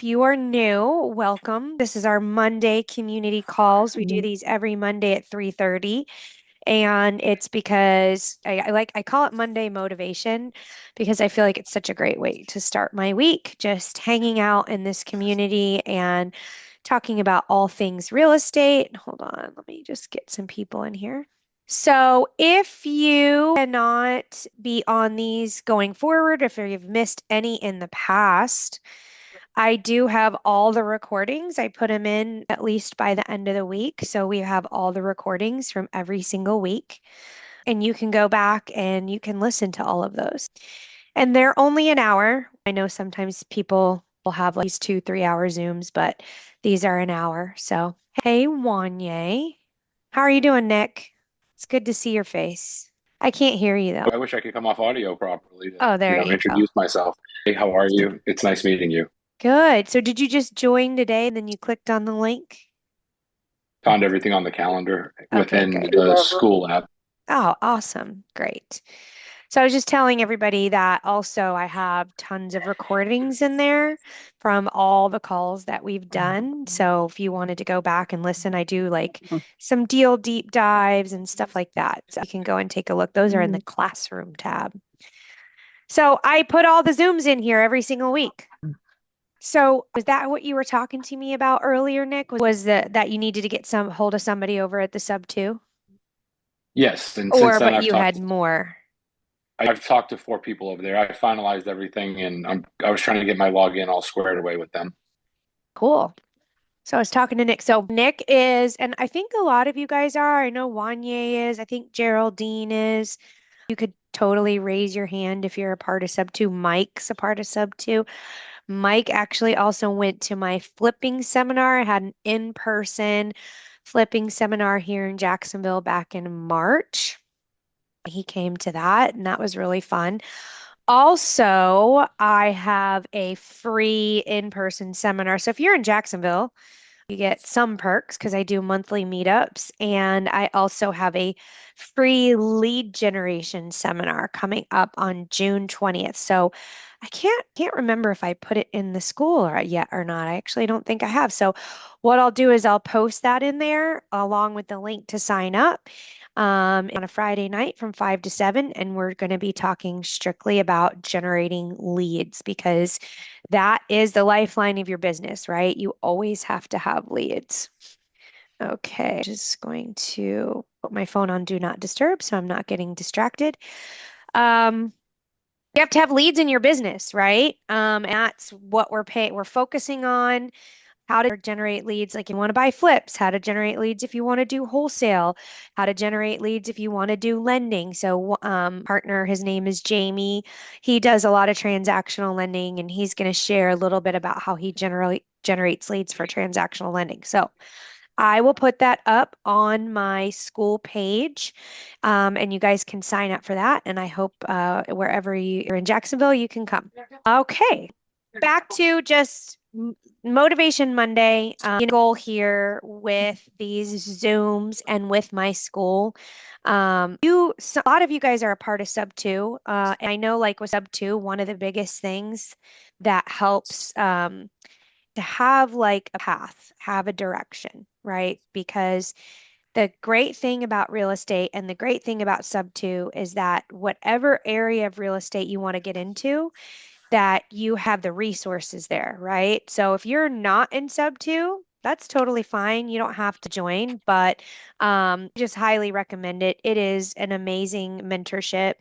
you are new, welcome. This is our Monday community calls. We do these every Monday at 3:30. And it's because I call it Monday motivation because I feel like it's such a great way to start my week, just hanging out in this community and talking about all things real estate. Hold on, let me just get some people in here. So if you cannot be on these going forward, if you've missed any in the past, I do have all the recordings. I put them in at least by the end of the week. So we have all the recordings from every single week. And you can go back and you can listen to all of those. And they're only an hour. I know sometimes people will have like these 2, 3 hour Zooms, but these are an hour. So, hey, Wanye. How are you doing, Nick? It's good to see your face. I can't hear you though. I wish I could come off audio properly to, Oh, there you go. introduce myself. Hey, how are you? It's nice meeting you. Good. So did you just join today and then you clicked on the link? Found everything on the calendar Okay, within great. the school app. Oh, awesome. Great. So I was just telling everybody that also I have tons of recordings in there from all the calls that we've done. So if you wanted to go back and listen, I do like some deal deep dives and stuff like that. So you can go and take a look. Those are in the classroom tab. So I put all the Zooms in here every single week. So was that what you were talking to me about earlier, Nick? Was that you needed to get some hold of somebody over at the sub too? Yes, and since Or then but you had I've more? talked to four people over there. I finalized everything, and I was trying to get my login all squared away with them. Cool. So I was talking to Nick. So Nick is, and I think a lot of you guys are. I know Wanye is. I think Geraldine is. You could totally raise your hand if you're a part of sub two. Mike's a part of sub two. Mike actually also went to my flipping seminar. I had an in-person flipping seminar here in Jacksonville back in March. He came to that, and that was really fun. Also, I have a free in-person seminar. So if you're in Jacksonville, you get some perks because I do monthly meetups, and I also have a free lead generation seminar coming up on June 20th. So I can't remember if I put it in the school or yet or not. I actually don't think I have. So what I'll do is I'll post that in there along with the link to sign up on a Friday night from 5 to 7, and we're going to be talking strictly about generating leads because that is the lifeline of your business, right? You always have to have leads. Okay, just going to put my phone on do not disturb so I'm not getting distracted. Um, you have to have leads in your business, right? And that's what we're focusing on how to generate leads like you want to buy flips, how to generate leads if you want to do wholesale, how to generate leads if you want to do lending. So, partner, his name is Jamie. He does a lot of transactional lending and he's going to share a little bit about how he generally generates leads for transactional lending. So, I will put that up on my school page, and you guys can sign up for that. And I hope wherever you're in Jacksonville, you can come. Okay, back to just Motivation Monday. Goal here with these Zooms and with my school. A lot of you guys are a part of Sub 2. And I know, like with Sub 2, one of the biggest things that helps to have like a path, have a direction, right? Because the great thing about real estate and the great thing about Sub 2 is that whatever area of real estate you want to get into, that you have the resources there, right? So if you're not in sub two, that's totally fine. You don't have to join, but just highly recommend it. It is an amazing mentorship.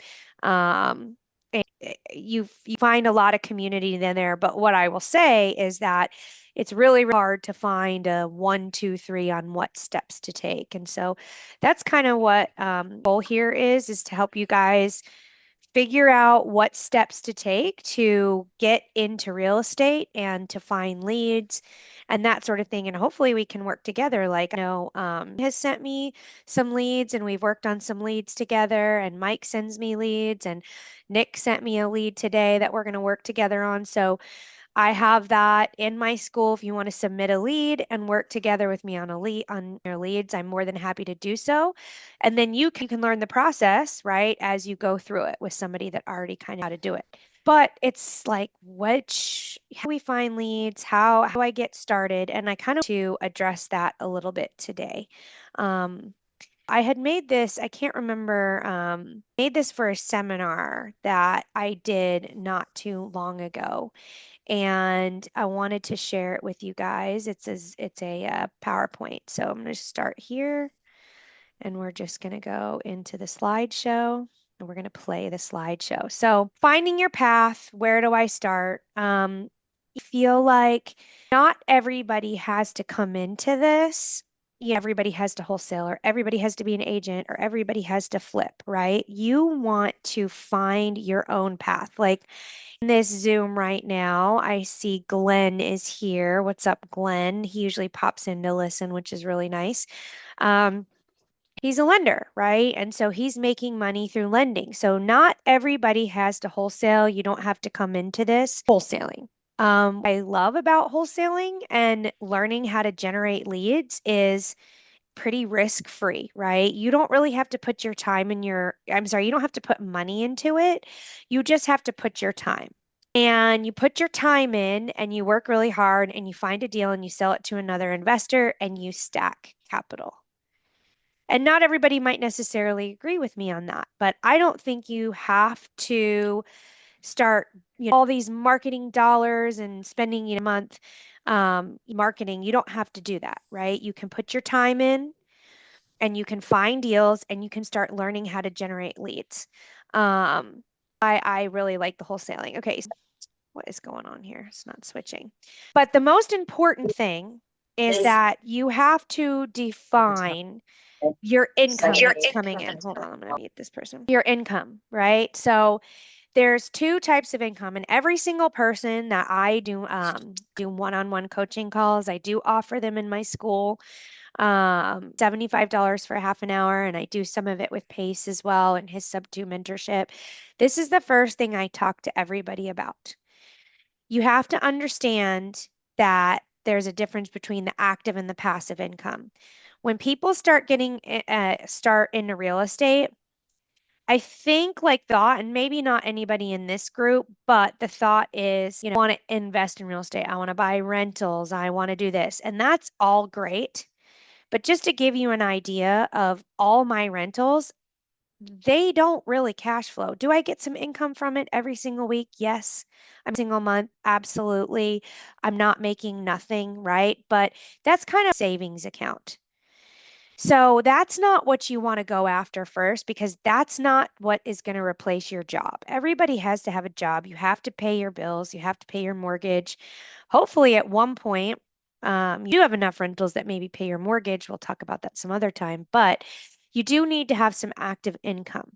You find a lot of community in there, but what I will say is that it's really hard to find a 1, 2, 3 on what steps to take. And so that's kind of what goal here is to help you guys figure out what steps to take to get into real estate and to find leads and that sort of thing. And hopefully we can work together. Like I know has sent me some leads and we've worked on some leads together and Mike sends me leads and Nick sent me a lead today that we're going to work together on. So I have that in my school. If you want to submit a lead and work together with me on a lead on your leads, I'm more than happy to do so. And then you can learn the process, right, as you go through it with somebody that already kind of how to do it. But it's like, how do we find leads? How do I get started? And I kind of to address that a little bit today. Um, I had made this, I can't remember, made this for a seminar that I did not too long ago. And I wanted to share it with you guys. It's a PowerPoint. So I'm going to start here and we're just going to go into the slideshow and we're going to play the slideshow. So finding your path, where do I start? I feel like not everybody has to come into this. Yeah, everybody has to wholesaler, everybody has to be an agent, or everybody has to flip, right? You want to find your own path. Like in this Zoom right now, I see Glenn is here. What's up, Glenn? He usually pops in to listen, which is really nice. Um, he's a lender, right? And so he's making money through lending. So not everybody has to wholesale. You don't have to come into this wholesaling. What I love about wholesaling and learning how to generate leads is pretty risk-free, right? You don't really have to put your time in I'm sorry, you don't have to put money into it. You just have to put your time. And you put your time in and you work really hard and you find a deal and you sell it to another investor and you stack capital. And not everybody might necessarily agree with me on that, but I don't think you have to start, all these marketing dollars and spending, a month marketing. You don't have to do that, right? You can put your time in and you can find deals and you can start learning how to generate leads. I really like the wholesaling. Okay, so what is going on here? It's not switching. But the most important thing is that you have to define your income that's coming in. Hold on, I'm going to mute this person. Your income, right? So there's two types of income, and every single person that I do one-on-one coaching calls, I do offer them in my school. $75 for half an hour, and I do some of it with Pace as well and his sub two mentorship. This is the first thing I talk to everybody about. You have to understand that there's a difference between the active and the passive income. When people start getting start into real estate, I think like thought, and maybe not anybody in this group, but the thought is, I want to invest in real estate. I want to buy rentals. I want to do this. And that's all great. But just to give you an idea of all my rentals, they don't really cash flow. Do I get some income from it every single week? Yes. I'm single month. Absolutely. I'm not making nothing, right? But that's kind of savings account. So that's not what you want to go after first because that's not what is going to replace your job. Everybody has to have a job. You have to pay your bills, you have to pay your mortgage. Hopefully, at one point, you do have enough rentals that maybe pay your mortgage. We'll talk about that some other time, but you do need to have some active income.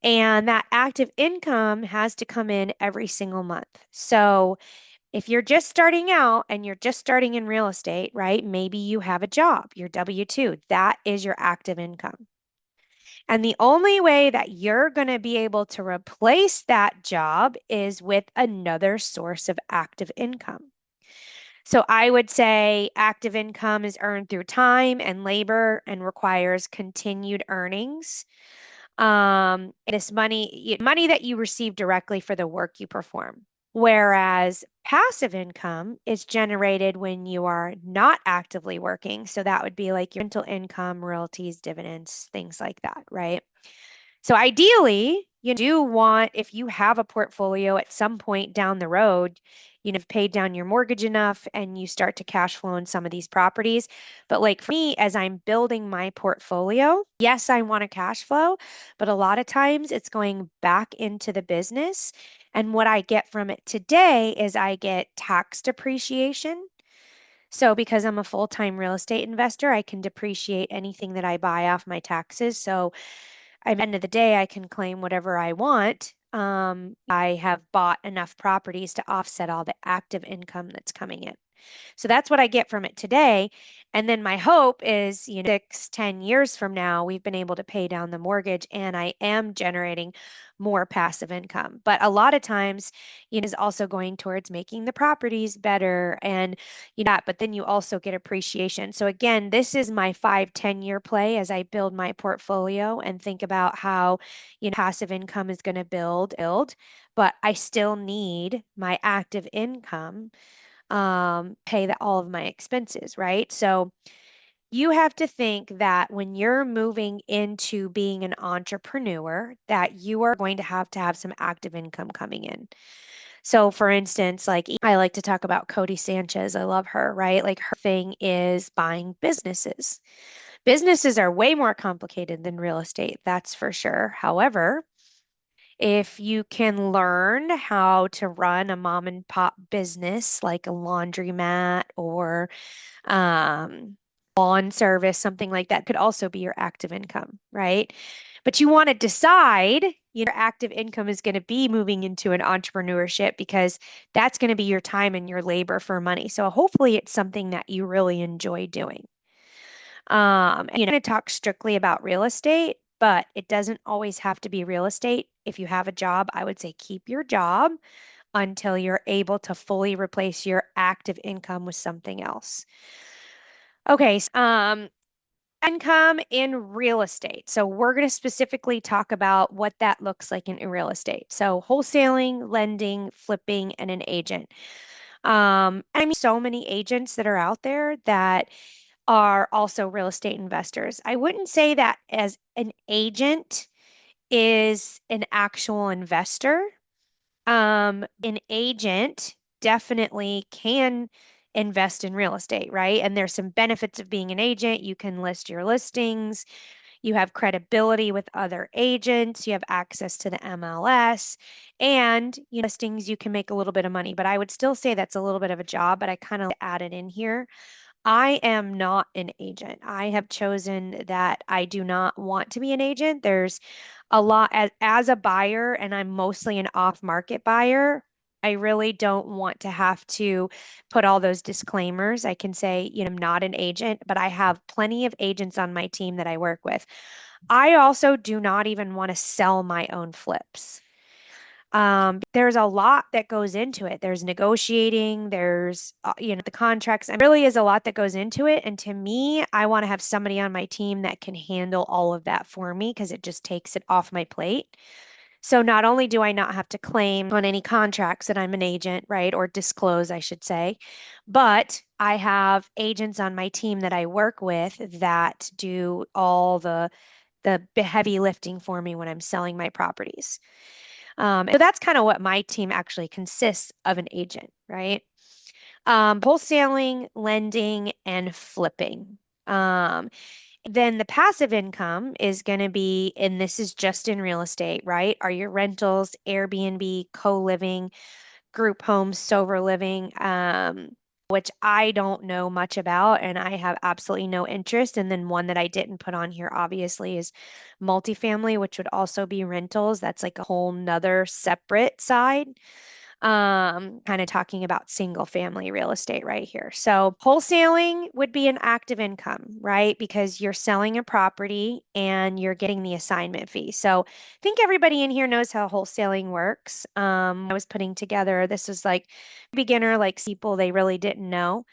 And that active income has to come in every single month. So if you're just starting out and you're just starting in real estate, right? Maybe you have a job, your W-2. That is your active income. And the only way that you're going to be able to replace that job is with another source of active income. So I would say active income is earned through time and labor and requires continued earnings. This money that you receive directly for the work you perform. Whereas passive income is generated when you are not actively working. So that would be like your rental income, royalties, dividends, things like that, right? So ideally, you do want, if you have a portfolio at some point down the road, you've paid down your mortgage enough and you start to cash flow in some of these properties. But like for me, as I'm building my portfolio, yes, I want a cash flow, but a lot of times it's going back into the business. And what I get from it today is I get tax depreciation. So because I'm a full-time real estate investor, I can depreciate anything that I buy off my taxes. So at the end of the day, I can claim whatever I want. I have bought enough properties to offset all the active income that's coming in. So that's what I get from it today. And then my hope is, 6, 10 years from now, we've been able to pay down the mortgage and I am generating more passive income. But a lot of times, is also going towards making the properties better and that, but then you also get appreciation. So again, this is my 5, 10 year play as I build my portfolio and think about how, passive income is going to build. but I still need my active income, pay all of my expenses, right? So you have to think that when you're moving into being an entrepreneur, that you are going to have some active income coming in. So, for instance, like I like to talk about Cody Sanchez. I love her, right? Like her thing is buying businesses. Businesses are way more complicated than real estate, that's for sure. However, if you can learn how to run a mom and pop business like a laundromat or um, lawn service, something like that could also be your active income, right? But you want to decide, your active income is going to be moving into an entrepreneurship because that's going to be your time and your labor for money. So hopefully it's something that you really enjoy doing. And going to talk strictly about real estate, but it doesn't always have to be real estate. If you have a job, I would say keep your job until you're able to fully replace your active income with something else. Okay, income in real estate. So we're going to specifically talk about what that looks like in real estate. So wholesaling, lending, flipping, and an agent. I mean, so many agents that are out there that are also real estate investors. I wouldn't say that as an agent is an actual investor. An agent definitely can invest in real estate, right? And there's some benefits of being an agent. You can list your listings, you have credibility with other agents, you have access to the MLS, and listings, you can make a little bit of money. But I would still say that's a little bit of a job, but I kind of add it in here. I am not an agent. I have chosen that I do not want to be an agent. There's a lot as a buyer, and I'm mostly an off-market buyer. I really don't want to have to put all those disclaimers. I can say, I'm not an agent, but I have plenty of agents on my team that I work with. I also do not even want to sell my own flips. There's a lot that goes into it. There's negotiating, there's, the contracts, and really is a lot that goes into it. And to me, I want to have somebody on my team that can handle all of that for me because it just takes it off my plate. So not only do I not have to claim on any contracts that I'm an agent, right, or disclose, I should say, but I have agents on my team that I work with that do all the heavy lifting for me when I'm selling my properties. So that's kind of what my team actually consists of, an agent, right? Wholesaling, lending, and flipping. Um, then the passive income is going to be, and this is just in real estate, right? Are your rentals, Airbnb, co-living, group homes, sober living, which I don't know much about and I have absolutely no interest. And then one that I didn't put on here, obviously, is multifamily, which would also be rentals. That's like a whole nother separate side. Kind of talking about single family real estate right here. So wholesaling would be an active income, right? Because you're selling a property and you're getting the assignment fee. So I think everybody in here knows how wholesaling works. I was putting together, this was like beginner, like people they really didn't know.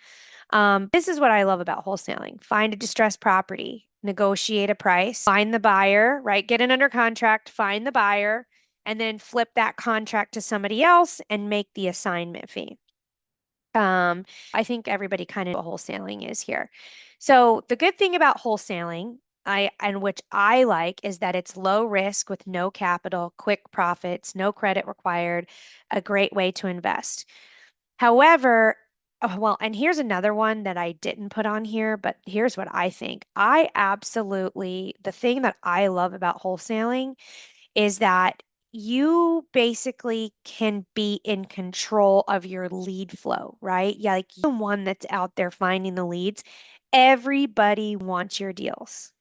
This is what I love about wholesaling. Find a distressed property, negotiate a price, find the buyer, right? Get it under contract, find the buyer, and then flip that contract to somebody else and make the assignment fee. I think everybody kind of know what wholesaling is here. So the good thing about wholesaling, and which I like, is that it's low risk with no capital, quick profits, no credit required, a great way to invest. However, oh, well, and here's another one that I didn't put on here, but here's what I think. The thing that I love about wholesaling is that you basically can be in control of your lead flow, right? Yeah, like you're the one that's out there finding the leads. Everybody wants your deals.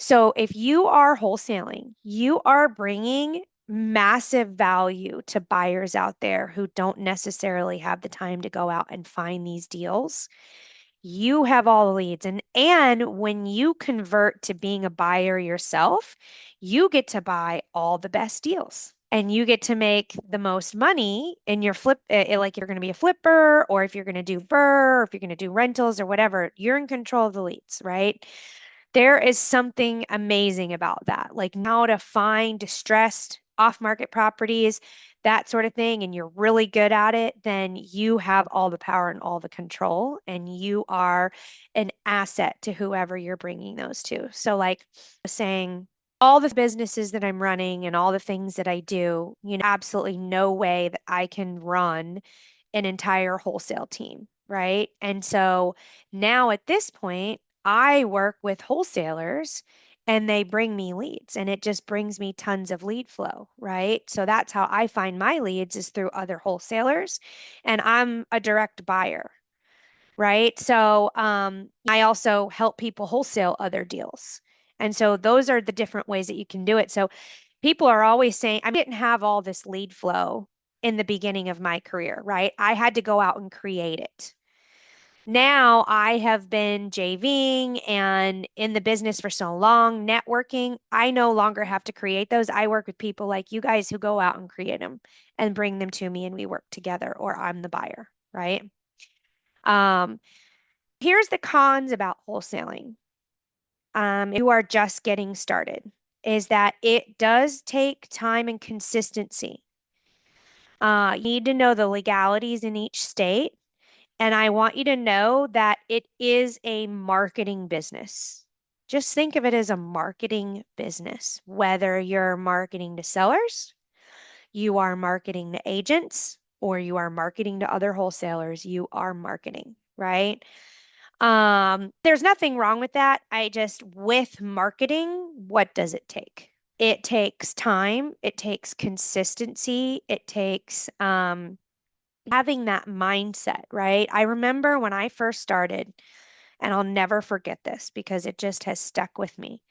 So if you are wholesaling, you are bringing massive value to buyers out there who don't necessarily have the time to go out and find these deals. You have all the leads. And when you convert to being a buyer yourself, you get to buy all the best deals. And you get to make the most money in your flip, like you're going to be a flipper, or if you're going to do BRRRR, or if you're going to do rentals or whatever, you're in control of the leads, right? There is something amazing about that. Like now to find distressed off-market properties that sort of thing, and you're really good at it, then you have all the power and all the control, and you are an asset to whoever you're bringing those to. So, like I was saying, all the businesses that I'm running and all the things that I do, absolutely no way that I can run an entire wholesale team, right? And so now at this point, I work with wholesalers and they bring me leads and it just brings me tons of lead flow, right? So that's how I find my leads is through other wholesalers and I'm a direct buyer, right? So I also help people wholesale other deals. And so those are the different ways that you can do it. So people are always saying, I didn't have all this lead flow in the beginning of my career, right? I had to go out and create it. Now I have been JVing and in the business for so long, networking. I no longer have to create those. I work with people like you guys who go out and create them and bring them to me and we work together, or I'm the buyer, right? Um, Here's the cons about wholesaling. If you are just getting started, is that it does take time and consistency. You need to know the legalities in each state. And I want you to know that it is a marketing business. Just think of it as a marketing business, whether you're marketing to sellers, you are marketing to agents, or you are marketing to other wholesalers, you are marketing, right? There's nothing wrong with that. I just, with marketing, what does it take? It takes time, it takes consistency, it takes having that mindset, right? I remember when I first started, and I'll never forget this because it just has stuck with me.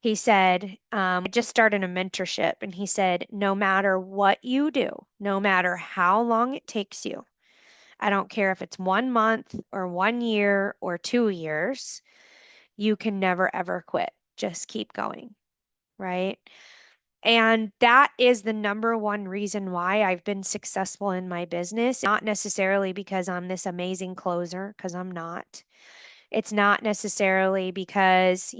He said, I just started a mentorship, and he said, no matter what you do, no matter how long it takes you, I don't care if it's 1 month or 1 year or 2 years, you can never ever quit. Just keep going, right? And that is the number one reason why I've been successful in my business. Not necessarily because I'm this amazing closer, because I'm not. It's not necessarily because,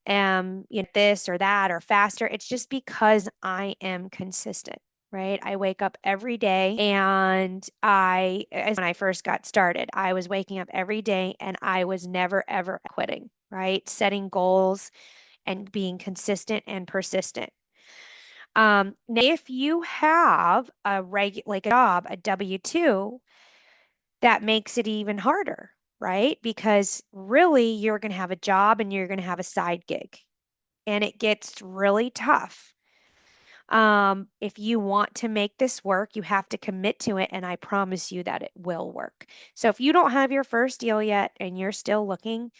this or that or faster. It's just because I am consistent, right? I wake up every day and as when I first got started, I was waking up every day and I was never, ever quitting, right? Setting goals and being consistent and persistent. Now, if you have like a job, a W-2, that makes it even harder, right? Because really, you're going to have a job and you're going to have a side gig, and it gets really tough. If you want to make this work, you have to commit to it, and I promise you that it will work. So if you don't have your first deal yet and you're still looking,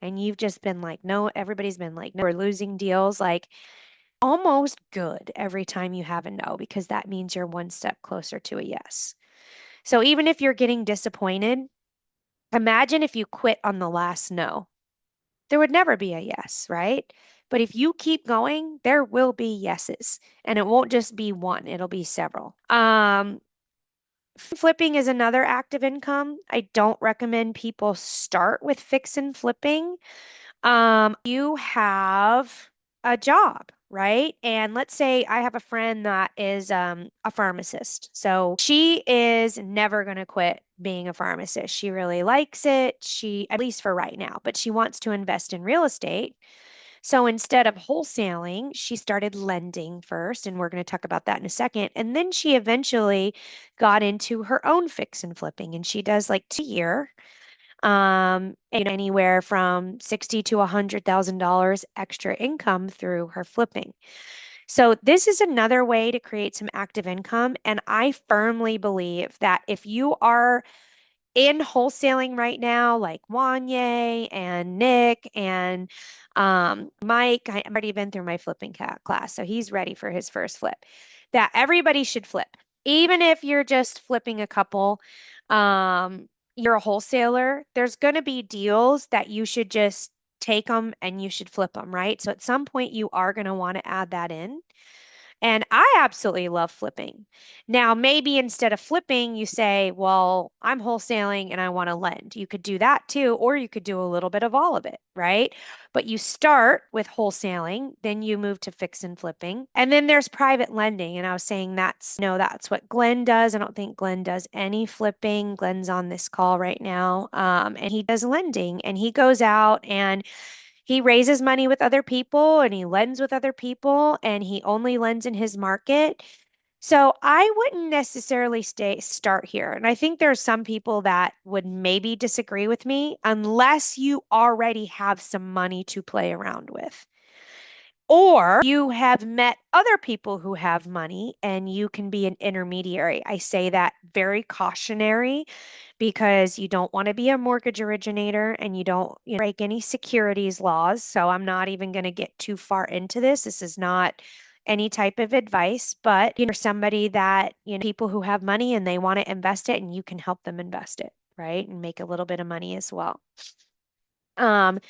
and you've just been like, no, everybody's been like, no, we're losing deals, like almost good every time you have a no, because that means you're one step closer to a yes. So even if you're getting disappointed, imagine if you quit on the last no. There would never be a yes, right? But if you keep going, there will be yeses, and it won't just be one, it'll be several. Flipping is another active income. I don't recommend people start with fix and flipping. You have a job, right? And let's say I have a friend that is a pharmacist. So she is never going to quit being a pharmacist. She really likes it. At least for right now, but she wants to invest in real estate. So instead of wholesaling, she started lending first, and we're going to talk about that in a second. And then she eventually got into her own fix and flipping, and she does like 2 year and anywhere from 60 to $100,000 extra income through her flipping. So this is another way to create some active income. And I firmly believe that if you are in wholesaling right now, like Wanye and Nick and Mike, I've already been through my flipping class, so he's ready for his first flip. That everybody should flip, even if you're just flipping a couple. You're a wholesaler. There's going to be deals that you should just take them and you should flip them, right? So at some point, you are going to want to add that in. And I absolutely love flipping. Now, maybe instead of flipping, you say, well, I'm wholesaling and I want to lend. You could do that too, or you could do a little bit of all of it, right? But you start with wholesaling, then you move to fix and flipping. And then there's private lending. And I was saying that's what Glenn does. I don't think Glenn does any flipping. Glenn's on this call right now. And he does lending and he goes out and he raises money with other people and he lends with other people and he only lends in his market. So I wouldn't necessarily start here. And I think there are some people that would maybe disagree with me unless you already have some money to play around with. Or you have met other people who have money and you can be an intermediary. I say that very cautionary because you don't want to be a mortgage originator and you don't break any securities laws. So I'm not even going to get too far into this. This is not any type of advice, but somebody that, people who have money and they want to invest it and you can help them invest it, right? And make a little bit of money as well. Um,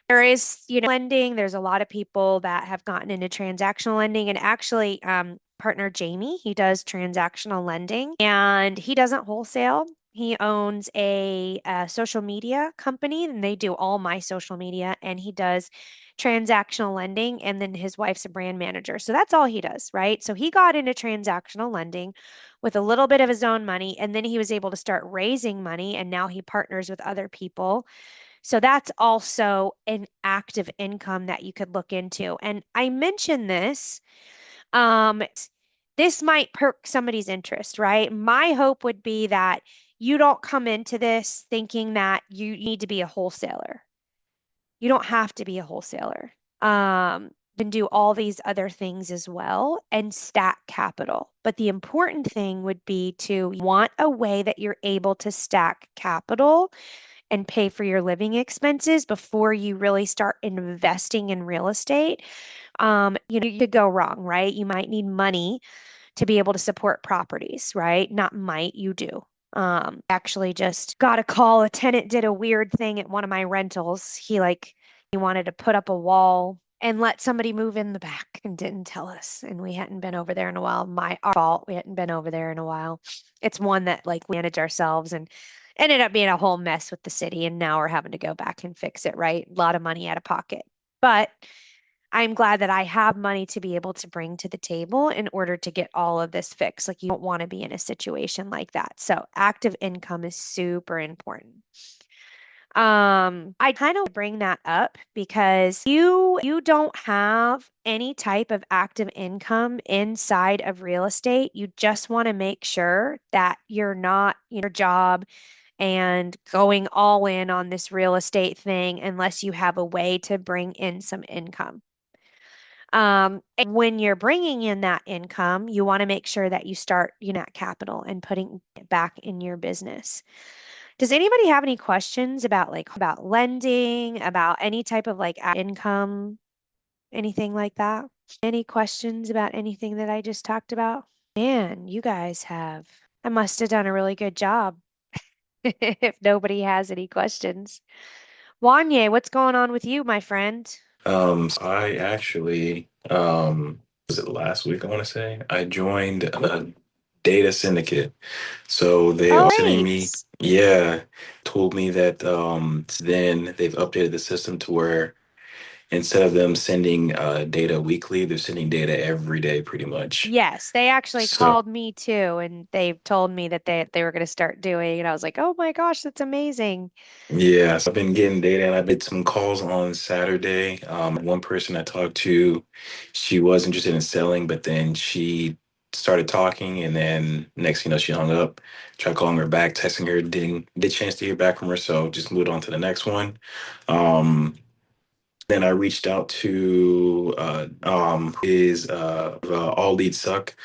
there is, lending. There's a lot of people that have gotten into transactional lending. And actually, partner Jamie, he does transactional lending and he doesn't wholesale. He owns a social media company and they do all my social media and he does transactional lending. And then his wife's a brand manager. So that's all he does, right? So he got into transactional lending with a little bit of his own money and then he was able to start raising money and now he partners with other people, so that's also an active income that you could look into. And I mention this, um, this might perk somebody's interest, right? My hope would be that you don't come into this thinking that you need to be a wholesaler. You don't have to be a wholesaler. You can do all these other things as well and stack capital. But the important thing would be to want a way that you're able to stack capital and pay for your living expenses before you really start investing in real estate. You could go wrong, right? You might need money to be able to support properties, right? Not might, you do. Actually just got a call. A tenant did a weird thing at one of my rentals. He wanted to put up a wall and let somebody move in the back and didn't tell us. And we hadn't been over there in a while. Our fault. We hadn't been over there in a while. It's one that we manage ourselves and ended up being a whole mess with the city. And now we're having to go back and fix it, right? A lot of money out of pocket. But I'm glad that I have money to be able to bring to the table in order to get all of this fixed. Like you don't want to be in a situation like that. So active income is super important. I kind of bring that up because you don't have any type of active income inside of real estate. You just want to make sure that you're not your job and going all in on this real estate thing unless you have a way to bring in some income. And when you're bringing in that income, you want to make sure that you start, that capital and putting it back in your business. Does anybody have any questions about lending, about any type of income, anything like that? Any questions about anything that I just talked about? Man, you guys I must have done a really good job if nobody has any questions. Wanye, what's going on with you, my friend? So I actually, was it last week, I want to say, I joined a data syndicate. So they Oh, are sending great. me, yeah, told me that then they've updated the system to where instead of them sending data weekly, they're sending data every day pretty much. Yes, they actually So called me too, and they told me that they were going to start doing, and I was like, "Oh my gosh, that's amazing." yeah, so I've been getting data and I did some calls on Saturday. One person I talked to, she was interested in selling, but then she started talking and then next thing you know, she hung up. Tried calling her back, texting her, didn't get a chance to hear back from her, so just moved on to the next one. Um, then I reached out to his All Leads Suck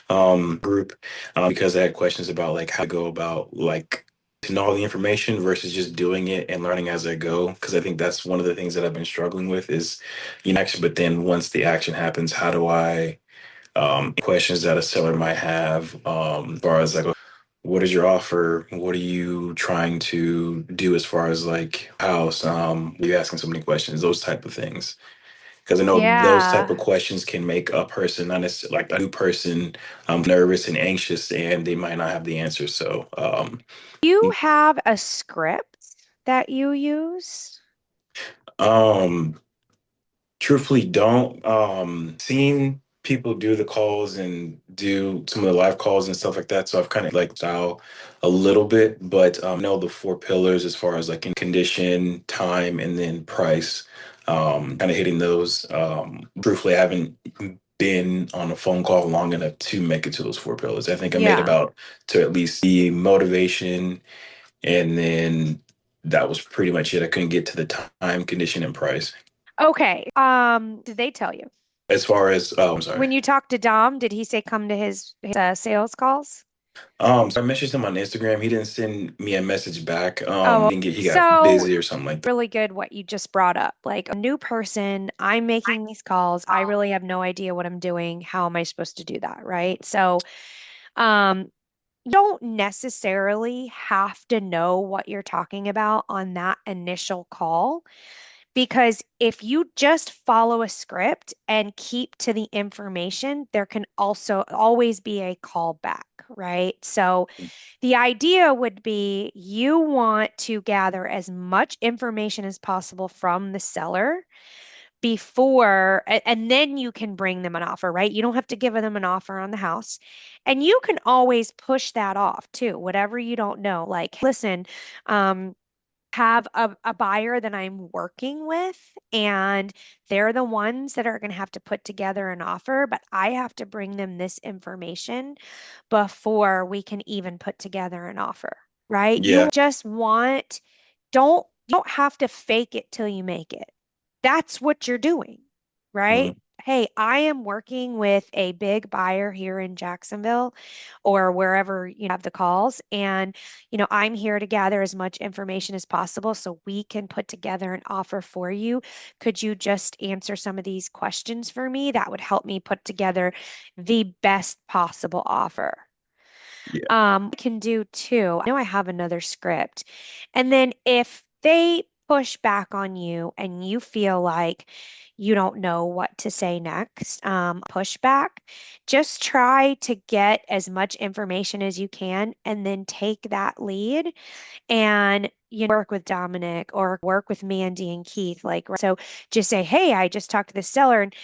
group because I had questions about like how to go about like to know all the information versus just doing it and learning as I go. Because I think that's one of the things that I've been struggling with is action. But then once the action happens, how do I questions that a seller might have as far as like what is your offer? What are you trying to do as far as like house? You asking so many questions, those type of things. Because I know those type Yeah. of questions can make a person, not necessarily like a new person, nervous and anxious, and they might not have the answer. So, You have a script that you use? um, truthfully don't. Seen people do the calls and do some of the live calls and stuff like that. So I've kind of like style a little bit, but know the four pillars as far as like in condition, time, and then price. Kind of hitting those. Truthfully, I haven't been on a phone call long enough to make it to those four pillars. I think I made Yeah. about to at least the motivation, and then that was pretty much it. I couldn't get to the time, condition, and price. Okay. Did they tell you? As far as, oh, I'm sorry. When you talked to Dom, did he say come to his sales calls? So I messaged him on Instagram. He didn't send me a message back. Oh, He got so busy or something like that. really good what you just brought up. Like a new person, I'm making these calls. I really have no idea what I'm doing. How am I supposed to do that? Right. So, um, you don't necessarily have to know what you're talking about on that initial call. Because if you just follow a script and keep to the information, there can also always be a callback, right? So the idea would be you want to gather as much information as possible from the seller before, and then you can bring them an offer, right? You don't have to give them an offer on the house. And you can always push that off too, whatever you don't know. Like, listen, um, have a buyer that I'm working with, and they're the ones that are going to have to put together an offer, but I have to bring them this information before we can even put together an offer, right? Yeah. You just want, you don't have to fake it till you make it. That's what you're doing, right? Mhm. Hey, I am working with a big buyer here in Jacksonville or wherever you have the calls. And, I'm here to gather as much information as possible so we can put together an offer for you. Could you just answer some of these questions for me? That would help me put together the best possible offer. Yeah. I can do too. I know I have another script. And then if they push back on you and you feel like you don't know what to say next, pushback, just try to get as much information as you can and then take that lead and work with Dominic or work with Mandy and Keith. Like, so just say, hey, I just talked to the seller and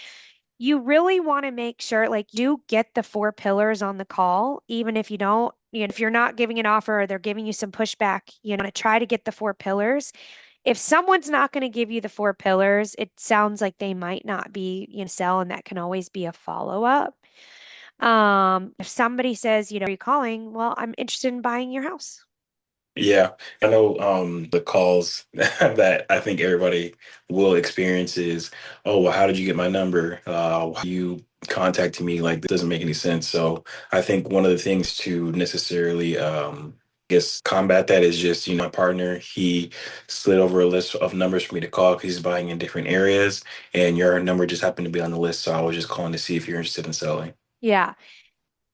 you really want to make sure like you get the four pillars on the call, even if you don't, if you're not giving an offer or they're giving you some pushback, to try to get the four pillars. If someone's not going to give you the four pillars, it sounds like they might not be, sell, and that can always be a follow-up. If somebody says, are you calling? Well, I'm interested in buying your house. Yeah, I know the calls that I think everybody will experience is, oh, well, how did you get my number? Why you contacting me? Like, this doesn't make any sense. So I think one of the things to necessarily, guess, combat that is just, my partner, he slid over a list of numbers for me to call because he's buying in different areas, and your number just happened to be on the list. So I was just calling to see if you're interested in selling. Yeah.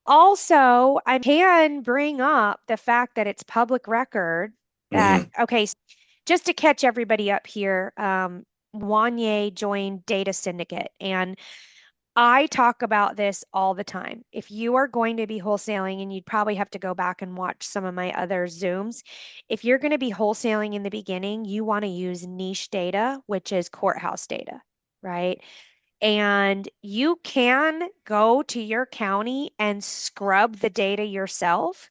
Also, I can bring up the fact that it's public record that, Hmm. okay, just to catch everybody up here, Wanye joined Data Syndicate, and I talk about this all the time. If you are going to be wholesaling, and you'd probably have to go back and watch some of my other Zooms, if you're going to be wholesaling in the beginning, you want to use niche data, which is courthouse data, right? And you can go to your county and scrub the data yourself,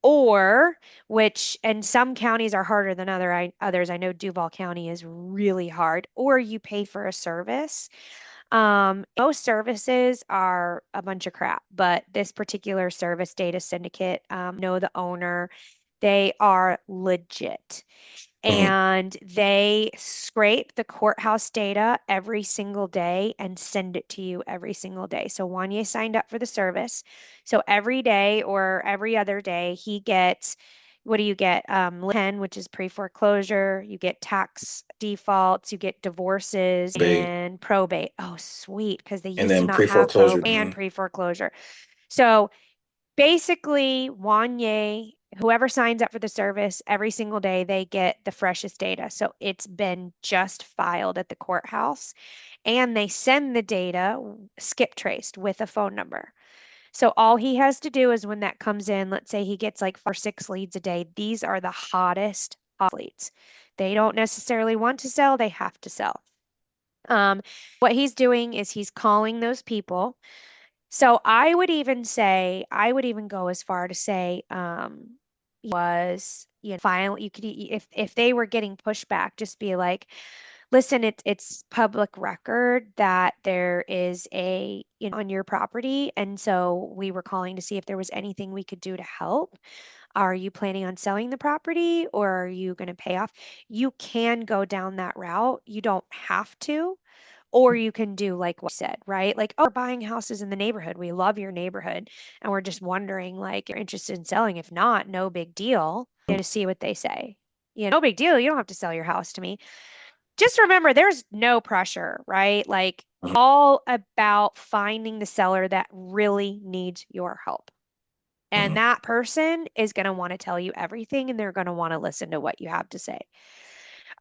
or which, and some counties are harder than others. I know Duval County is really hard, or you pay for a service. Most services are a bunch of crap, but this particular service, Data Syndicate, know the owner. They are legit, Hmm. and they scrape the courthouse data every single day and send it to you every single day. So Wanye signed up for the service. So every day or every other day, he gets, what do you get? 10, which is pre-foreclosure. You get tax defaults, you get divorces Bait. and probate. Oh, sweet, because they And used to then not have pre-foreclosure. probate and Mhm. pre-foreclosure. So basically, Wanye Whoever signs up for the service every single day, they get the freshest data. So it's been just filed at the courthouse and they send the data skip traced with a phone number. So all he has to do is when that comes in, let's say he gets like 5 or 6 leads a day, these are the hottest leads. They don't necessarily want to sell, they have to sell. What he's doing is he's calling those people. So I would even say, I would even go as far to say, was, file, you could, if they were getting pushback, just be like, listen, it's public record that there is a, on your property. And so we were calling to see if there was anything we could do to help. Are you planning on selling the property or are you going to pay off? You can go down that route. You don't have to. Or you can do like what I said, right? Like, oh, we're buying houses in the neighborhood. We love your neighborhood. And we're just wondering, like, you're interested in selling. If not, no big deal. To see what they say. No big deal. You don't have to sell your house to me. Just remember, there's no pressure, right? Like, all about finding the seller that really needs your help. And Mhm. that person is going to want to tell you everything and they're going to want to listen to what you have to say.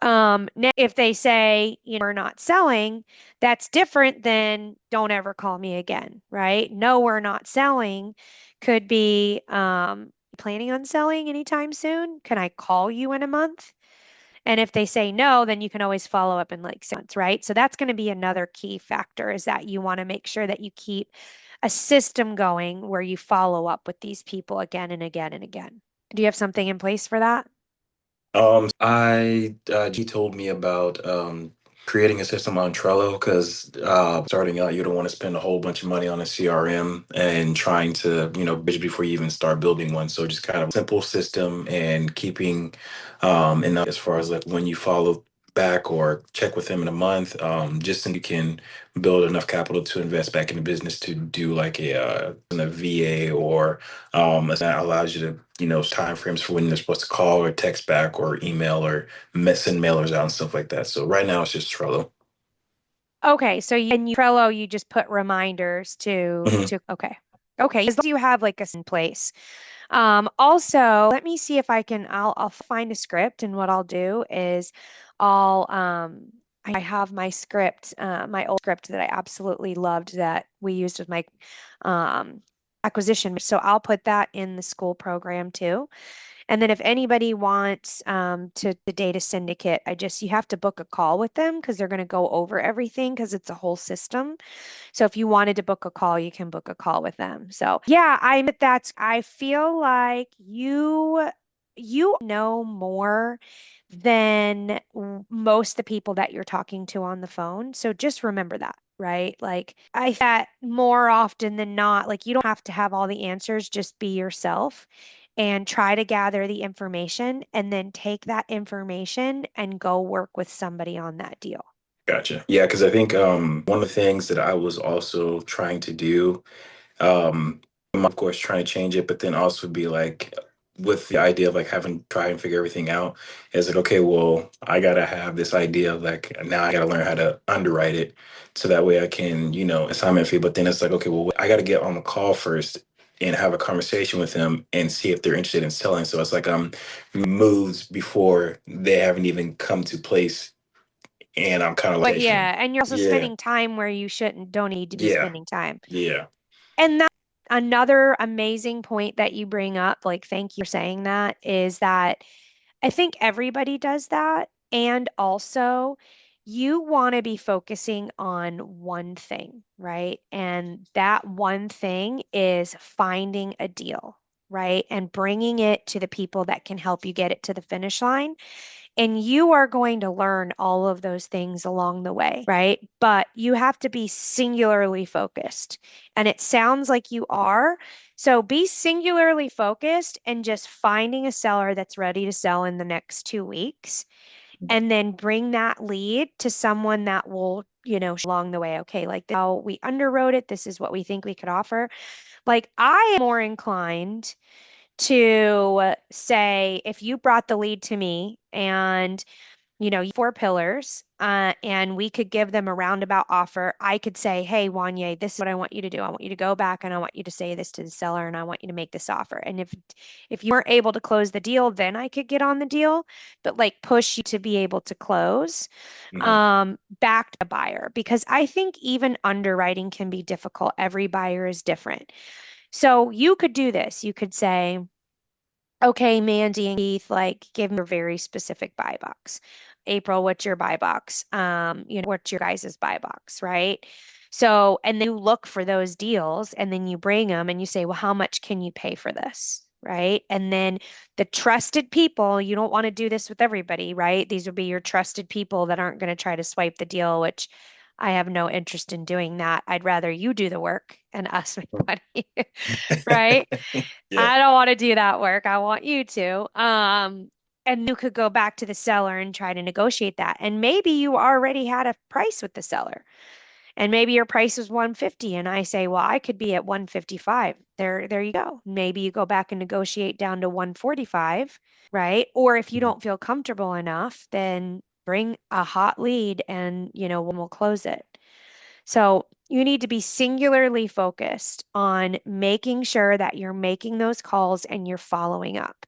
Now, if they say, we're not selling, that's different than don't ever call me again, right? No, we're not selling could be, planning on selling anytime soon? Can I call you in a month? And if they say no, then you can always follow up in like 6 months, right? So that's going to be another key factor is that you want to make sure that you keep a system going where you follow up with these people again and again and again. Do you have something in place for that? He told me about creating a system on Trello because starting out, you don't want to spend a whole bunch of money on a CRM and trying to, bridge before you even start building one. So just kind of simple system and keeping, and as far as like when you follow back or check with them in a month, just so you can build enough capital to invest back in the business to do like a VA or that allows you to, time frames for when they're supposed to call or text back or email or send mailers out and stuff like that. So right now it's just Trello. Okay, so you Trello, you just put reminders Mhm. to okay. Okay, as long as you have like a in place. Also, let me see if I can I'll find a script and what I'll do is I'll I have my script, my old script that I absolutely loved that we used with my um acquisition. So I'll put that in the school program too. And then if anybody wants to the data syndicate, you have to book a call with them because they're going to go over everything because it's a whole system. So if you wanted to book a call, you can book a call with them. So yeah, I feel like you know more than most the people that you're talking to on the phone. So just remember that, right? Like I that more often than not, like you don't have to have all the answers, just be yourself and try to gather the information and then take that information and go work with somebody on that deal. Gotcha. Yeah, because I think one of the things that I was also trying to do, I'm of course trying to change it, but then also be like with the idea of like having try and figure everything out is like, okay, well, I gotta have this idea of like now I gotta learn how to underwrite it so that way I can, assignment fee. But then it's like, okay, well, I gotta get on the call first and have a conversation with them and see if they're interested in selling. So it's like moves before they haven't even come to place and I'm kind of But like, yeah, and you're also yeah, spending time where you don't need to be yeah, spending time. yeah. And that's another amazing point that you bring up. Like, thank you for saying that, is that I think everybody does that. And also, you want to be focusing on one thing, right? And that one thing is finding a deal, right? And bringing it to the people that can help you get it to the finish line. And you are going to learn all of those things along the way, right? But you have to be singularly focused. And it sounds like you are. So be singularly focused and just finding a seller that's ready to sell in the next 2 weeks. And then bring that lead to someone that will, along the way, okay, like how we underwrote it. This is what we think we could offer. Like I am more inclined to say, if you brought the lead to me and four pillars, and we could give them a roundabout offer. I could say, hey, Wanye, this is what I want you to do. I want you to go back and I want you to say this to the seller and I want you to make this offer. And if you weren't able to close the deal, then I could get on the deal, but like push you to be able to close Mhm. back to the buyer, because I think even underwriting can be difficult. Every buyer is different. So you could do this. You could say, okay, Mandy and Keith, like give me your very specific buy box. April, what's your buy box? What's your guys' buy box, right? So, and then you look for those deals and then you bring them and you say, well, how much can you pay for this? Right. And then the trusted people, you don't want to do this with everybody, right? These would be your trusted people that aren't going to try to swipe the deal, which I have no interest in doing that. I'd rather you do the work and us make money, right? Yeah. I don't want to do that work. I want you to. And you could go back to the seller and try to negotiate that. And maybe you already had a price with the seller. And maybe your price was 150 and I say, "Well, I could be at 155." There you go. Maybe you go back and negotiate down to 145, right? Or if you Mhm. don't feel comfortable enough, then bring a hot lead and, we'll close it. So you need to be singularly focused on making sure that you're making those calls and you're following up,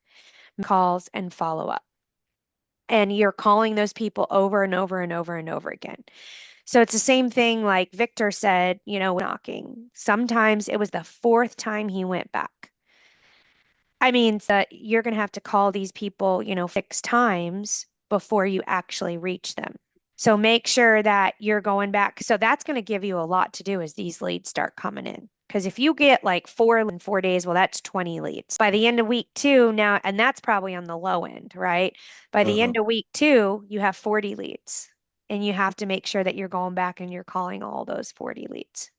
calls and follow up. And you're calling those people over and over and over and over again. So it's the same thing like Victor said, knocking. Sometimes it was the fourth time he went back. I mean, so you're going to have to call these people, 6 times before you actually reach them. So make sure that you're going back. So that's going to give you a lot to do as these leads start coming in. Because if you get like 4 in 4 days, well, that's 20 leads. By the end of week two, now, and that's probably on the low end, right? By the Uh-huh. end of week two, you have 40 leads. And you have to make sure that you're going back and you're calling all those 40 leads.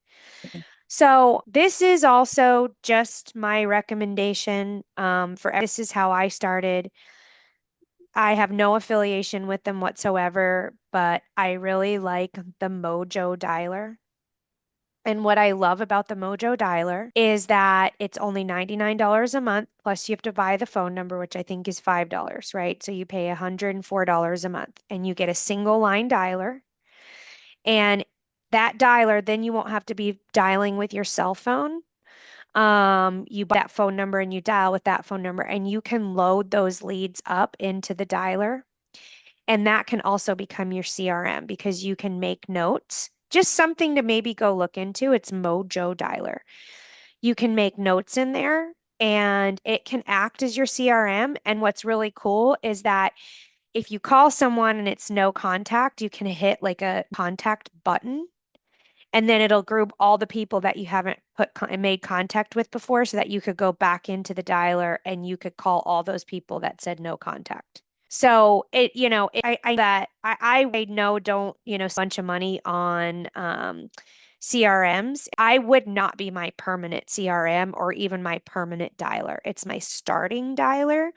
So this is also just my recommendation this is how I started. I have no affiliation with them whatsoever, but I really like the Mojo dialer. And what I love about the Mojo dialer is that it's only $99 a month, plus you have to buy the phone number, which I think is $5, right? So you pay $104 a month and you get a single line dialer. And that dialer, then you won't have to be dialing with your cell phone. You buy that phone number and you dial with that phone number, and you can load those leads up into the dialer. And that can also become your CRM because you can make notes. Just something to maybe go look into. It's Mojo Dialer. You can make notes in there and it can act as your CRM. And what's really cool is that if you call someone and it's no contact, you can hit like a contact button and then it'll group all the people that you haven't made contact with before so that you could go back into the dialer and you could call all those people that said no contact. So I know don't, bunch of money on CRMs. I would not be my permanent CRM or even my permanent dialer. It's my starting dialer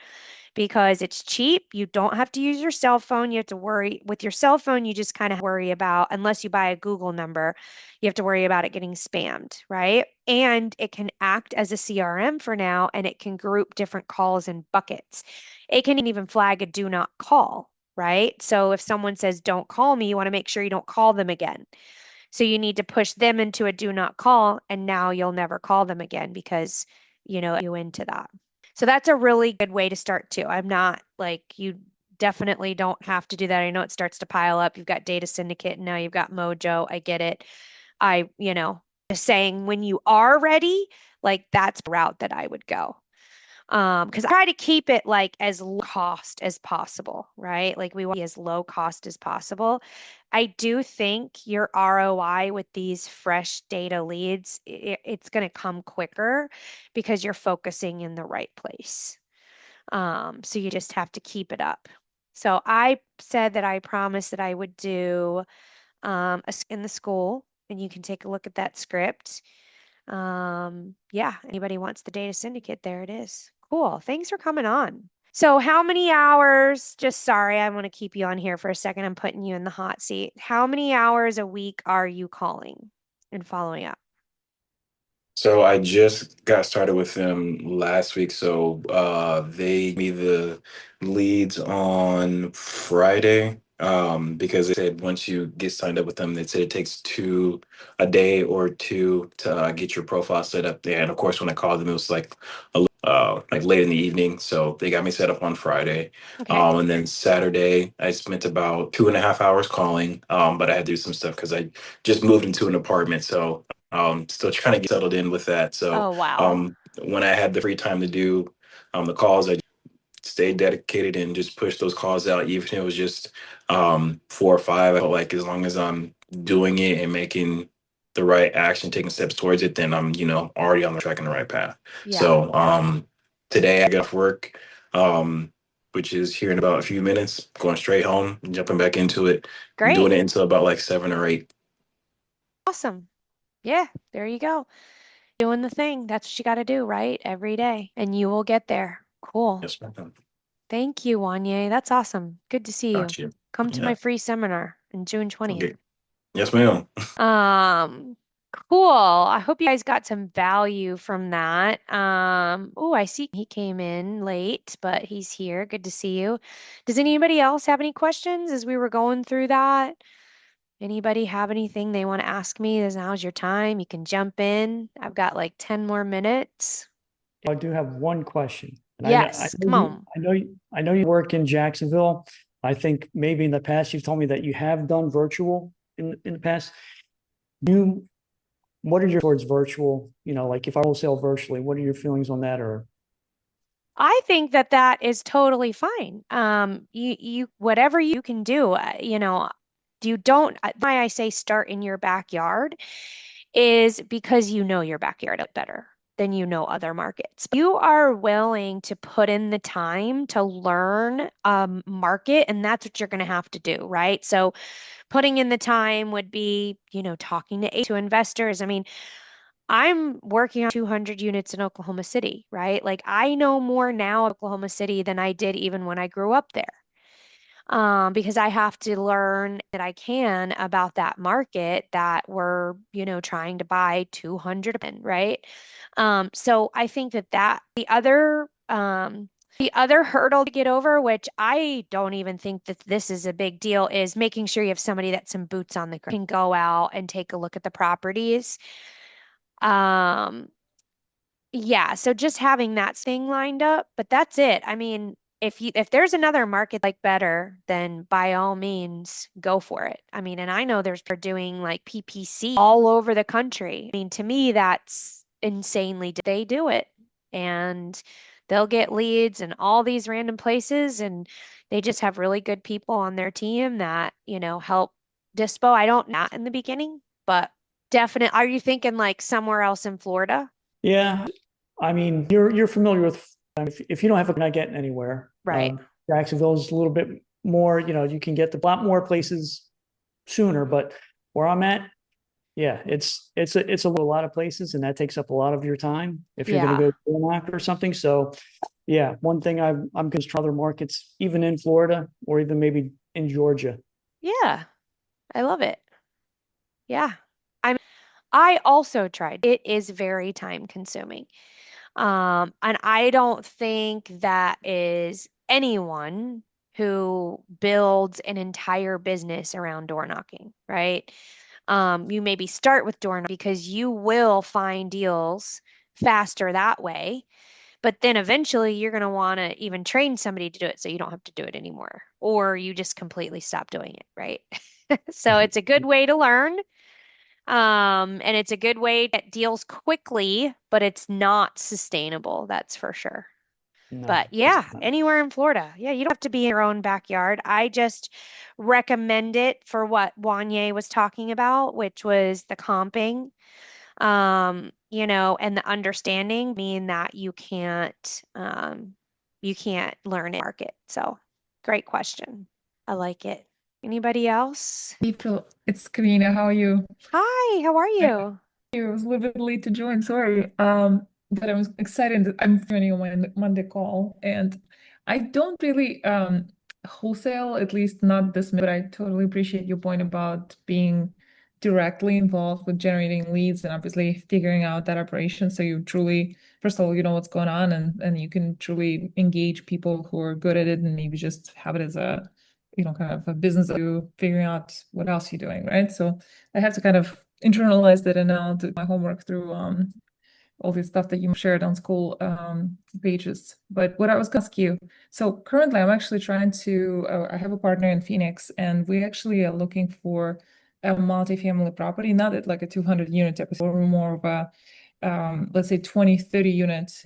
because it's cheap. You don't have to use your cell phone. You have to worry with your cell phone. You just kind of worry about, unless you buy a Google number, you have to worry about it getting spammed, right? And it can act as a CRM for now, and it can group different calls in buckets. It can even flag a do not call, right? So if someone says, don't call me, you want to make sure you don't call them again. So you need to push them into a do not call, and now you'll never call them again because, you into that. So that's a really good way to start too. I'm not like you definitely don't have to do that. I know it starts to pile up. You've got Data Syndicate and now you've got Mojo. I get it. Just saying when you are ready, like that's the route that I would go. Because I try to keep it like as low cost as possible, right? Like we want to be as low cost as possible. I do think your ROI with these fresh data leads, it's going to come quicker because you're focusing in the right place. So you just have to keep it up. So I said that I promised that I would do in the school, and you can take a look at that script. Yeah, anybody wants the data syndicate, there it is. Cool. Thanks for coming on. So how many hours, just sorry, I want to keep you on here for a second. I'm putting you in the hot seat. How many hours a week are you calling and following up? So I just got started with them last week. So they gave me the leads on Friday. because they said once you get signed up with them, they said it takes a day or two to get your profile set up there. And of course, when I called them, it was like late in the evening, so they got me set up on Friday. Okay. And then Saturday, I spent about 2.5 hours calling, but I had to do some stuff because I just moved into an apartment, so still trying to get settled in with that. So Oh, wow. when I had the free time to do the calls, I stay dedicated and just push those calls out, even if it was just 4 or 5. I felt like as long as I'm doing it and making the right action, taking steps towards it, then I'm, already on the track and the right path. Yeah. So today I got off work, which is here in about a few minutes, going straight home, jumping back into it, and doing Great. it until about like 7 or 8. Awesome. Yeah, there you go. Doing the thing. That's what you got to do, right? Every day. And you will get there. Cool. Yes, ma'am. Thank you, Wanye. That's awesome. Good to see you. Got you. Come to my Yeah. free seminar on June 20th. Okay. Yes, ma'am. Um, cool. I hope you guys got some value from that. Oh, I see he came in late, but he's here. Good to see you. Does anybody else have any questions as we were going through that? Anybody have anything they want to ask me? Now's your time. You can jump in. I've got like 10 more minutes. I do have one question. And Yes, come on. I know you work in Jacksonville. I think maybe in the past you've told me that you have done virtual in the past. You, what are your towards virtual? Like if I wholesale virtually, what are your feelings on that? Or I think that that is totally fine. Whatever you can do, you don't, why I say start in your backyard is because you know your backyard better than you know other markets. You are willing to put in the time to learn market, and that's what you're going to have to do, right? So putting in the time would be, talking to investors. I mean, I'm working on 200 units in Oklahoma City, right? Like I know more now of Oklahoma City than I did even when I grew up there. Because I have to learn that I can about that market that we're, trying to buy 200 in, right? So I think that the other hurdle to get over, which I don't even think that this is a big deal, is making sure you have somebody that's some boots on the ground can go out and take a look at the properties. Um, yeah, so just having that thing lined up, but that's it. I mean, if there's another market like better, then by all means go for it. I mean, and I know there's people doing like PPC all over the country. I mean, to me, that's insanely they do it and they'll get leads in all these random places and they just have really good people on their team that, help dispo. I don't not in the beginning, but definite. Are you thinking like somewhere else in Florida? yeah, I mean, you're familiar with if you don't have a not getting anywhere. Right. Jacksonville's a little bit more, you can get to a lot more places sooner, but where I'm at, yeah, it's a lot of places, and that takes up a lot of your time if you're going to Yeah. go to a knock or something. So, yeah, one thing I'm going to try other markets, even in Florida or even maybe in Georgia. Yeah. I love it. Yeah. I also tried. It is very time consuming. And I don't think that is anyone who builds an entire business around door knocking, right? You maybe start with door knocking because you will find deals faster that way. But then eventually you're going to want to even train somebody to do it so you don't have to do it anymore, or you just completely stop doing it, right? So it's a good way to learn. And it's a good way to get deals quickly, but it's not sustainable, that's for sure. No, But it's yeah, not. anywhere in Florida. Yeah, you don't have to be in your own backyard. I just recommend it for what Wanye was talking about, which was the comping, and the understanding mean that you can't learn it market. So great question. I like it. Anybody else? April, it's Karina. How are you? Hi, how are you? I was a little bit late to join, sorry. But I was excited. I'm joining on my Monday call, and I don't really wholesale, at least not this, but I totally appreciate your point about being directly involved with generating leads and obviously figuring out that operation. So you truly, first of all, you know what's going on, and you can truly engage people who are good at it, and maybe just have it as a kind of a business of you figuring out what else you're doing, right? So I have to kind of internalize that and now do my homework through all this stuff that you shared on school pages. But what I was going to ask you, so currently I'm actually trying to, I have a partner in Phoenix, and we actually are looking for a multifamily property, not at like a 200 unit type, or more of a, let's say 20, 30 units.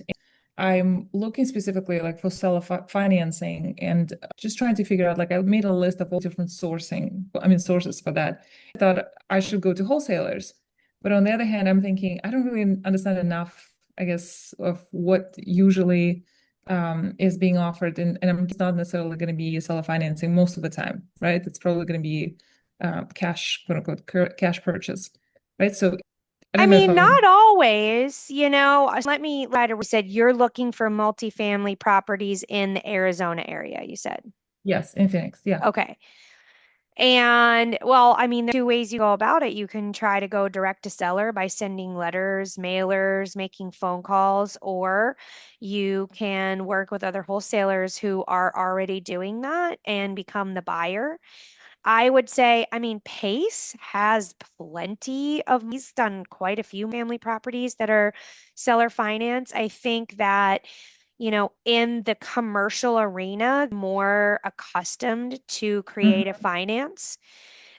I'm looking specifically like for seller financing and just trying to figure out, like I made a list of all different sources for that. I thought I should go to wholesalers. But on the other hand, I'm thinking, I don't really understand enough, I guess, of what usually is being offered. And I'm not necessarily going to be seller financing most of the time, right? It's probably going to be cash, quote unquote, cash purchase, right? So I I don't know if mean, I'm, not always, let me write we said you're looking for multifamily properties in the Arizona area, you said. yes, in Phoenix. Yeah. Okay. And well, I mean, there's two ways you go about it. You can try to go direct to seller by sending letters, mailers, making phone calls, or you can work with other wholesalers who are already doing that and become the buyer. I would say, I mean, Pace has plenty of, he's done quite a few family properties that are seller finance. I think that, in the commercial arena, more accustomed to creative finance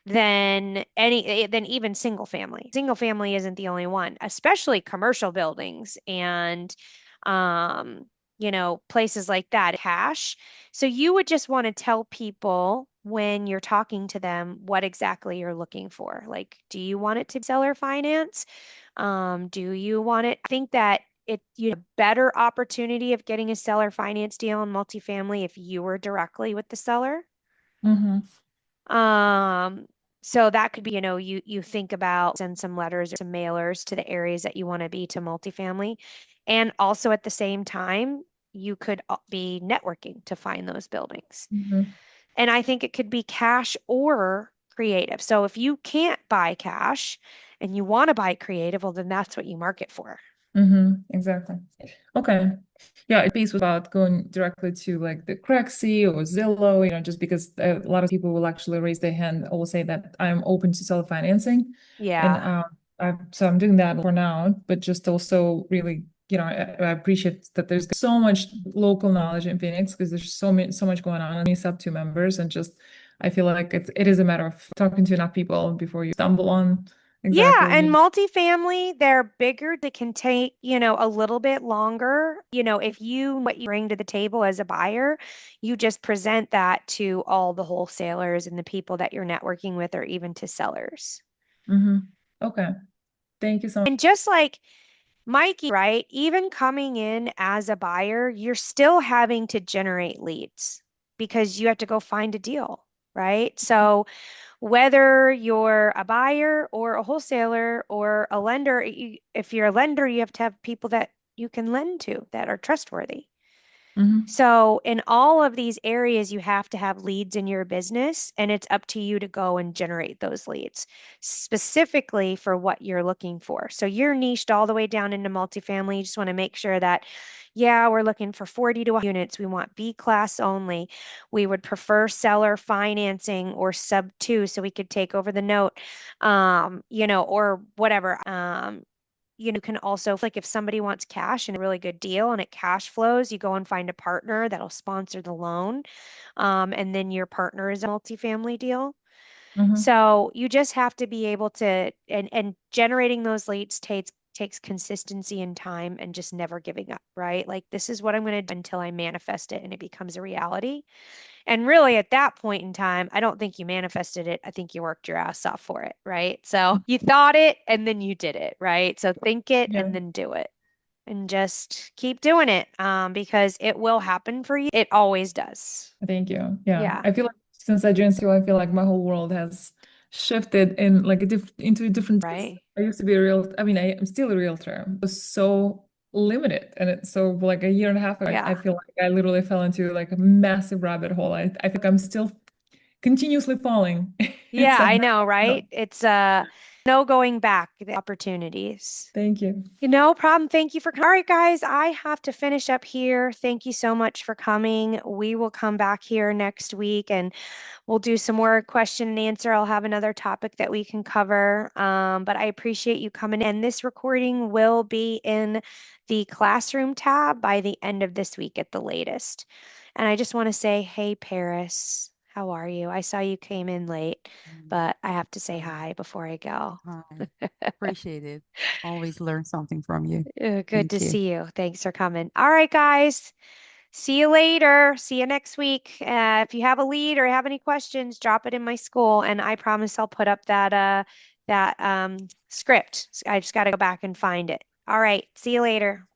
than even single family. Single family isn't the only one, especially commercial buildings and um, places like that, cash. So you would just want to tell people when you're talking to them what exactly you're looking for. Like, do you want it to be seller finance? Do you want it? I think that you have a better opportunity of getting a seller finance deal in multifamily if you were directly with the seller. Mm-hmm. Um, so that could be, you think about send some letters or some mailers to the areas that you want to be to multifamily. And also at the same time, you could be networking to find those buildings. Mm-hmm. And I think it could be cash or creative. So if you can't buy cash and you want to buy creative, well, then that's what you market for. Mm-hmm. Exactly. Okay. Yeah, it piece was about going directly to like the Craxi or Zillow, just because a lot of people will actually raise their hand or will say that I'm open to seller financing. And Yeah. so I'm doing that for now, but just also really, I appreciate that there's so much local knowledge in Phoenix because there's so much going on. Me sub two members, and just I feel like it is a matter of talking to enough people before you stumble on Yeah, exactly. and multifamily, they're bigger. They can take, a little bit longer. If what you bring to the table as a buyer, you just present that to all the wholesalers and the people that you're networking with, or even to sellers. Mm-hmm. Okay. Thank you so much. And just like Mikey, right? Even coming in as a buyer, you're still having to generate leads because you have to go find a deal, right? So whether you're a buyer or a wholesaler or a lender, if you're a lender, you have to have people that you can lend to that are trustworthy. Mm-hmm. So, in all of these areas, you have to have leads in your business, and it's up to you to go and generate those leads specifically for what you're looking for. So, you're niched all the way down into multifamily. You just want to make sure that, yeah, we're looking for 40 to 100 units. We want B class only. We would prefer seller financing or sub two so we could take over the note, or whatever. You can also, like, if somebody wants cash and a really good deal and it cash flows, you go and find a partner that'll sponsor the loan. And then your partner is a multifamily deal. Mm-hmm. So you just have to be able to, and generating those leads takes consistency and time and just never giving up, right? Like, this is what I'm going to do until I manifest it and it becomes a reality. And really, at that point in time, I don't think you manifested it. I think you worked your ass off for it, right? So you thought it and then you did it, right? So think it Yeah. and then do it and just keep doing it because it will happen for you. It always does. Thank you. Yeah. Yeah, I feel like since I joined school, I feel like my whole world has shifted in like into a different place. right. I used to be I mean, I'm still a realtor. It was so limited. And it's so like a year and a half ago, I Yeah. feel like I literally fell into like a massive rabbit hole. I think I'm still continuously falling Yeah, I inside. know, No. right? It's No going back, the opportunities. Thank you. No problem. Thank you for coming. All right, guys, I have to finish up here. Thank you so much for coming. We will come back here next week and we'll do some more question and answer. I'll have another topic that we can cover. But I appreciate you coming in. This recording will be in the classroom tab by the end of this week at the latest. And I just want to say, hey, Paris, how are you? I saw you came in late, but I have to say hi before I go. Hi. Appreciate it. Always learn something from you. Good Thank to you. see you. Thanks for coming. All right, guys. See you later. See you next week. If you have a lead or have any questions, drop it in my school, and I promise I'll put up that script. I just got to go back and find it. All right. See you later.